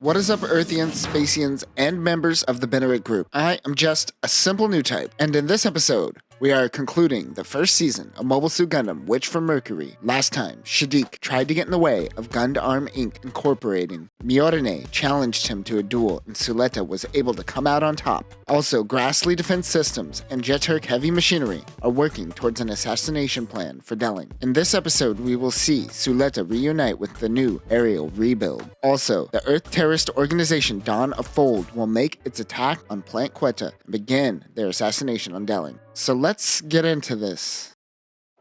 What is up, Earthians, Spaceans, and members of the Benedict group? I am just a simple new type, and in this episode, we are concluding the first season of Mobile Suit Gundam Witch from Mercury. Last time, Shadiq tried to get in the way of Gundam Inc. Incorporating. Myorine challenged him to a duel, and Suletta was able to come out on top. Also, Grassley Defense Systems and Jeturk Heavy Machinery are working towards an assassination plan for Delling. In this episode, we will see Suletta reunite with the new aerial rebuild. Also, the Earth terrorist organization Dawn of Fold will make its attack on Planet Quetta and begin their assassination on Delling. So let's get into this.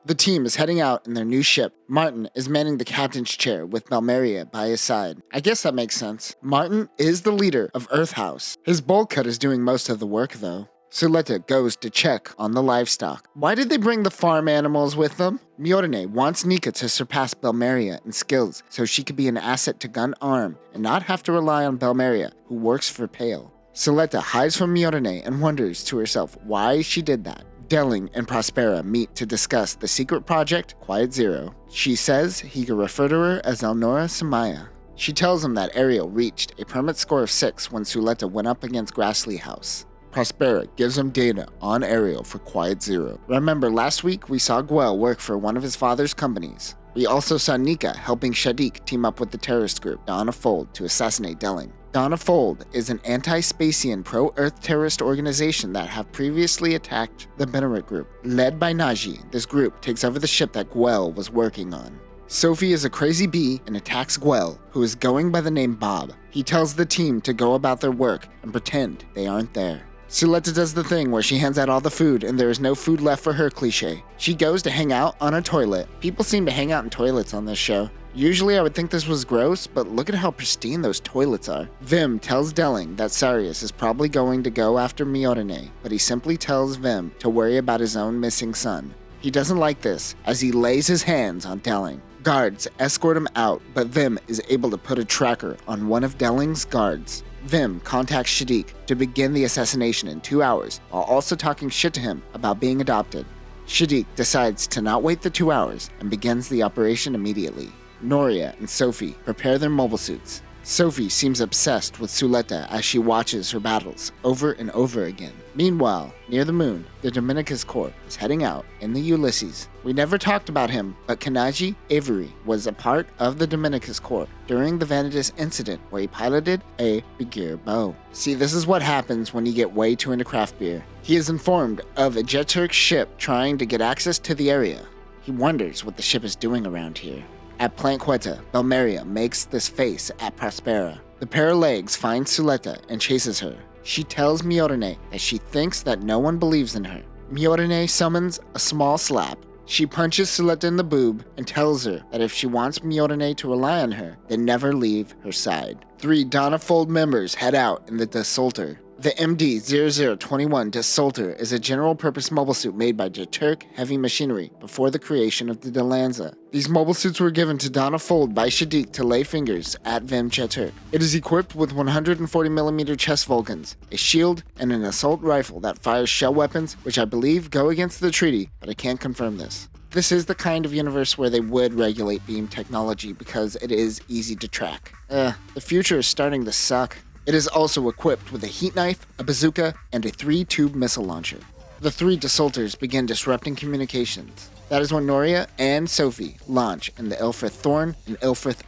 The team is heading out in their new ship. Martin is manning the captain's chair with Belmeria by his side. I guess that makes sense. Martin is the leader of Earth House. His bowl cut is doing most of the work though. Suletta goes to check on the livestock. Why did they bring the farm animals with them? Myorine wants Nika to surpass Belmeria in skills so she could be an asset to Gun Arm and not have to rely on Belmeria, who works for Pale. Suletta hides from Myorine and wonders to herself why she did that. Delling and Prospera meet to discuss the secret project, Quiet Zero. She says he can refer to her as Elnora Samaya. She tells him that Ariel reached a permit score of 6 when Suletta went up against Grassley House. Prospera gives him data on Ariel for Quiet Zero. Remember, last week we saw Guel work for one of his father's companies. We also saw Nika helping Shadiq team up with the terrorist group Dawn of Fold to assassinate Delling. Dawn of Fold is an anti-Spacian pro-Earth terrorist organization that have previously attacked the Benedict group. Led by Naji, this group takes over the ship that Guel was working on. Sophie is a crazy bee and attacks Guel, who is going by the name Bob. He tells the team to go about their work and pretend they aren't there. Suletta does the thing where she hands out all the food and there is no food left for her cliche. She goes to hang out on a toilet. People seem to hang out in toilets on this show. Usually I would think this was gross, but look at how pristine those toilets are. Vim tells Delling that Sarius is probably going to go after Myorine, but he simply tells Vim to worry about his own missing son. He doesn't like this, as he lays his hands on Delling. Guards escort him out, but Vim is able to put a tracker on one of Delling's guards. Vim contacts Shadiq to begin the assassination in 2 hours, while also talking shit to him about being adopted. Shadiq decides to not wait the 2 hours and begins the operation immediately. Noria and Sophie prepare their mobile suits. Sophie seems obsessed with Suletta as she watches her battles over and over again. Meanwhile, near the moon, the Dominicus Corps is heading out in the Ulysses. We never talked about him, but Kanaji Avery was a part of the Dominicus Corps during the Vanidus incident where he piloted a Begir bow. See, this is what happens when you get way too into craft beer. He is informed of a Jeturk ship trying to get access to the area. He wonders what the ship is doing around here. At Planet Quetta, Belmeria makes this face at Prospera. The pair of legs finds Suletta and chases her. She tells Myorine that she thinks that no one believes in her. Myorine summons a small slap. She punches Suletta in the boob and tells her that if she wants Myorine to rely on her, then never leave her side. 3 Dawn of Fold members head out in the Desultor. The MD-0021 Desultor is a general-purpose mobile suit made by Jeturk Heavy Machinery before the creation of the Delanza. These mobile suits were given to Dawn of Fold by Shadiq to lay fingers at Vim Jeturk. It is equipped with 140mm chest Vulcans, a shield, and an assault rifle that fires shell weapons, which I believe go against the treaty, but I can't confirm this. This is the kind of universe where they would regulate beam technology because it is easy to track. The future is starting to suck. It is also equipped with a heat knife, a bazooka, and a 3-tube missile launcher. The 3 Desultors begin disrupting communications. That is when Noria and Sophie launch in the Lfrith Thorn and Lfrith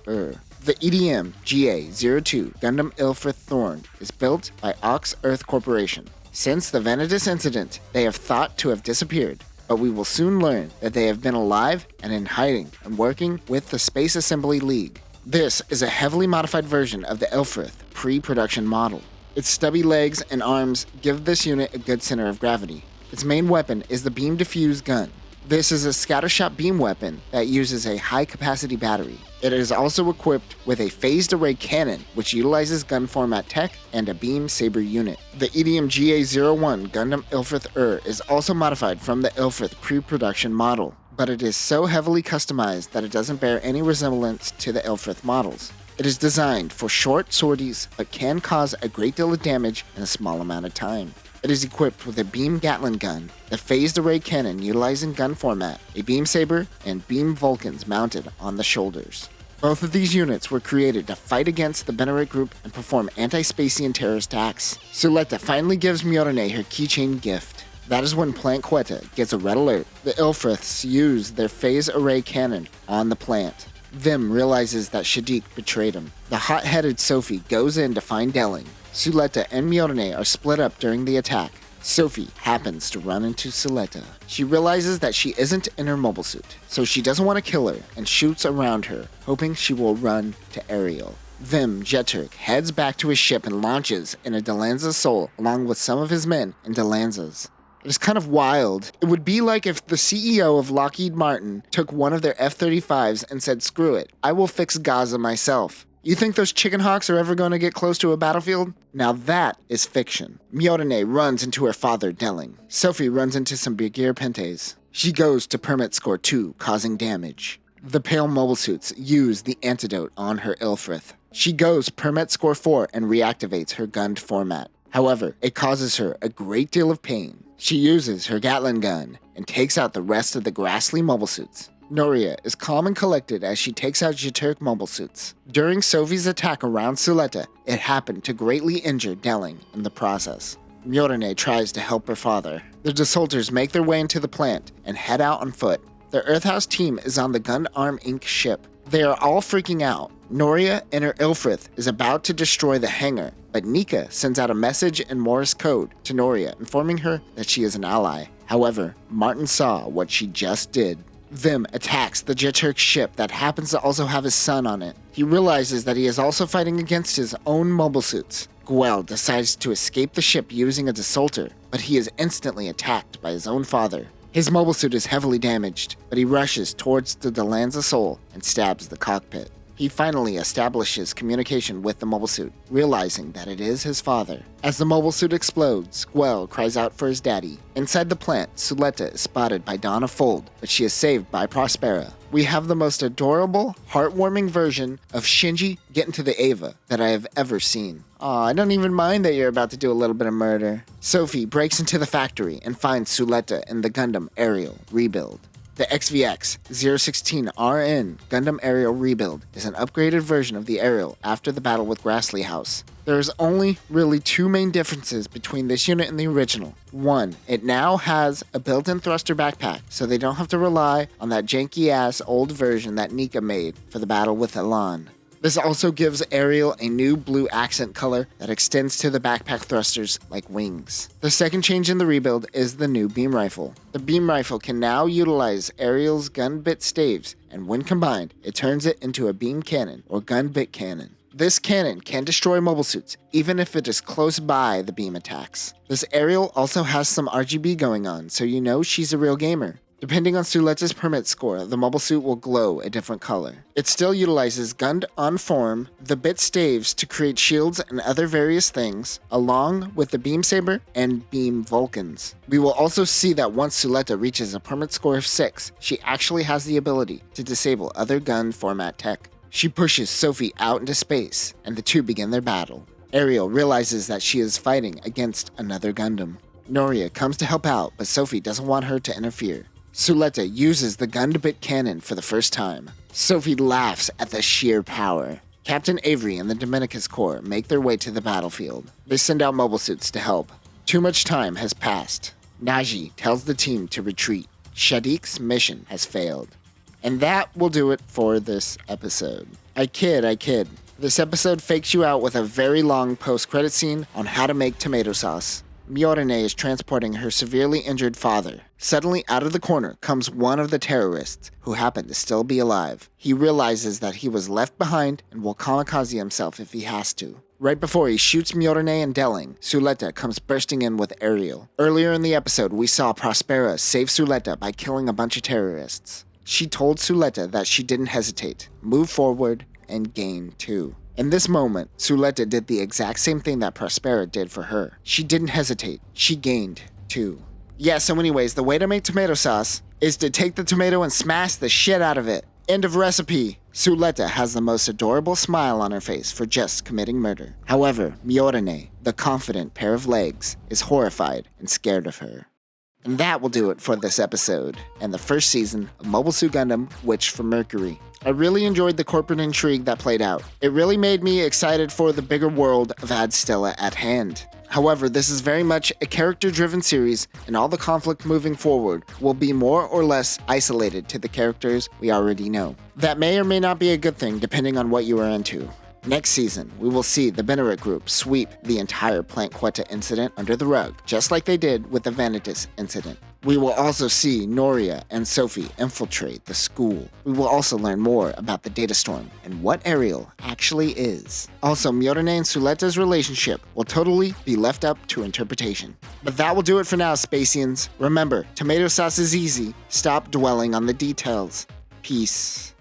The EDM GA-02 Gundam Lfrith Thorn is built by Ox Earth Corporation. Since the Vanidus incident, they have thought to have disappeared, but we will soon learn that they have been alive and in hiding and working with the Space Assembly League. This is a heavily modified version of the Lfrith pre-production model. Its stubby legs and arms give this unit a good center of gravity. Its main weapon is the beam diffuse gun. This is a scattershot beam weapon that uses a high-capacity battery. It is also equipped with a phased array cannon, which utilizes gun format tech and a beam saber unit. The EDM GA-01 Gundam Lfrith is also modified from the Lfrith pre-production model, but it is so heavily customized that it doesn't bear any resemblance to the Lfrith models. It is designed for short sorties, but can cause a great deal of damage in a small amount of time. It is equipped with a beam Gatling gun, the phased array cannon utilizing gun format, a beam saber, and beam Vulcans mounted on the shoulders. Both of these units were created to fight against the Benerit group and perform anti-Spacean terrorist attacks. Suletta finally gives Myorine her keychain gift. That is when Plant Quetta gets a red alert. The Lfriths use their phase array cannon on the plant. Vim realizes that Shadiq betrayed him. The hot-headed Sophie goes in to find Delling. Suletta and Myorine are split up during the attack. Sophie happens to run into Suletta. She realizes that she isn't in her mobile suit, so she doesn't want to kill her and shoots around her, hoping she will run to Ariel. Vim Jeturk heads back to his ship and launches in a Delanza Soul along with some of his men in Delanzas. It is kind of wild. It would be like if the CEO of Lockheed Martin took one of their F-35s and said, "Screw it, I will fix Gaza myself." You think those chicken hawks are ever going to get close to a battlefield? Now that is fiction. Myorine runs into her father, Delling. Sophie runs into some Brigadier Pentes. She goes to Permit Score 2, causing damage. The pale mobile suits use the antidote on her Lfrith. She goes Permit Score 4 and reactivates her gunned format. However, it causes her a great deal of pain. She uses her Gatling gun and takes out the rest of the Grassley mobile suits. Noria is calm and collected as she takes out Jeturk mobile suits. During Sophie's attack around Suletta, it happened to greatly injure Delling in the process. Myorine tries to help her father. The Desolters make their way into the plant and head out on foot. The Earthhouse team is on the Gundam Inc. ship. They are all freaking out. Noria and her Lfrith is about to destroy the hangar, but Nika sends out a message in Morse code to Noria informing her that she is an ally. However, Martin saw what she just did. Vim attacks the Jeturk ship that happens to also have his son on it. He realizes that he is also fighting against his own mobile suits. Guel decides to escape the ship using a Desolter, but he is instantly attacked by his own father. His mobile suit is heavily damaged, but he rushes towards the Delanza Soul and stabs the cockpit. He finally establishes communication with the mobile suit, realizing that it is his father. As the mobile suit explodes, Guel cries out for his daddy. Inside the plant, Suletta is spotted by Donna Fold, but she is saved by Prospera. We have the most adorable, heartwarming version of Shinji getting to the Eva that I have ever seen. Aw, I don't even mind that you're about to do a little bit of murder. Sophie breaks into the factory and finds Suletta in the Gundam Ariel rebuild. The XVX-016RN Gundam Ariel Rebuild is an upgraded version of the Ariel after the battle with Grassley House. There is only really two main differences between this unit and the original. One, it now has a built-in thruster backpack, so they don't have to rely on that janky-ass old version that Nika made for the battle with Elan. This also gives Ariel a new blue accent color that extends to the backpack thrusters like wings. The second change in the rebuild is the new beam rifle. The beam rifle can now utilize Ariel's gun bit staves, and when combined, it turns it into a beam cannon or gun bit cannon. This cannon can destroy mobile suits, even if it is close by the beam attacks. This Ariel also has some RGB going on, so you know she's a real gamer. Depending on Suletta's permit score, the mobile suit will glow a different color. It still utilizes gunned on form, the bit staves to create shields and other various things, along with the beam saber and beam Vulcans. We will also see that once Suletta reaches a permit score of 6, she actually has the ability to disable other gun format tech. She pushes Sophie out into space, and the two begin their battle. Ariel realizes that she is fighting against another Gundam. Noria comes to help out, but Sophie doesn't want her to interfere. Suletta uses the gun-to-bit cannon for the first time. Sophie laughs at the sheer power. Captain Avery and the Dominicus Corps make their way to the battlefield. They send out mobile suits to help. Too much time has passed. Naji tells the team to retreat. Shadiq's mission has failed. And that will do it for this episode. I kid. This episode fakes you out with a very long post-credit scene on how to make tomato sauce. Myorine is transporting her severely injured father. Suddenly, out of the corner, comes one of the terrorists, who happen to still be alive. He realizes that he was left behind and will kamikaze himself if he has to. Right before he shoots Myorine and Delling, Suletta comes bursting in with Ariel. Earlier in the episode, we saw Prospera save Suletta by killing a bunch of terrorists. She told Suletta that she didn't hesitate, move forward, and gain too. In this moment, Suletta did the exact same thing that Prospera did for her. She didn't hesitate. She gained, too. Yeah, so anyways, the way to make tomato sauce is to take the tomato and smash the shit out of it. End of recipe. Suletta has the most adorable smile on her face for just committing murder. However, Myorine, the confident pair of legs, is horrified and scared of her. And that will do it for this episode and the first season of Mobile Suit Gundam Witch from Mercury. I really enjoyed the corporate intrigue that played out. It really made me excited for the bigger world of Stella at hand. However, this is very much a character-driven series, and all the conflict moving forward will be more or less isolated to the characters we already know. That may or may not be a good thing depending on what you are into. Next season, we will see the Benerit Group sweep the entire Plant Quetta incident under the rug, just like they did with the Vanitas incident. We will also see Noria and Sophie infiltrate the school. We will also learn more about the data storm and what Ariel actually is. Also, Miorine and Suletta's relationship will totally be left up to interpretation. But that will do it for now, Spaceans. Remember, tomato sauce is easy. Stop dwelling on the details. Peace.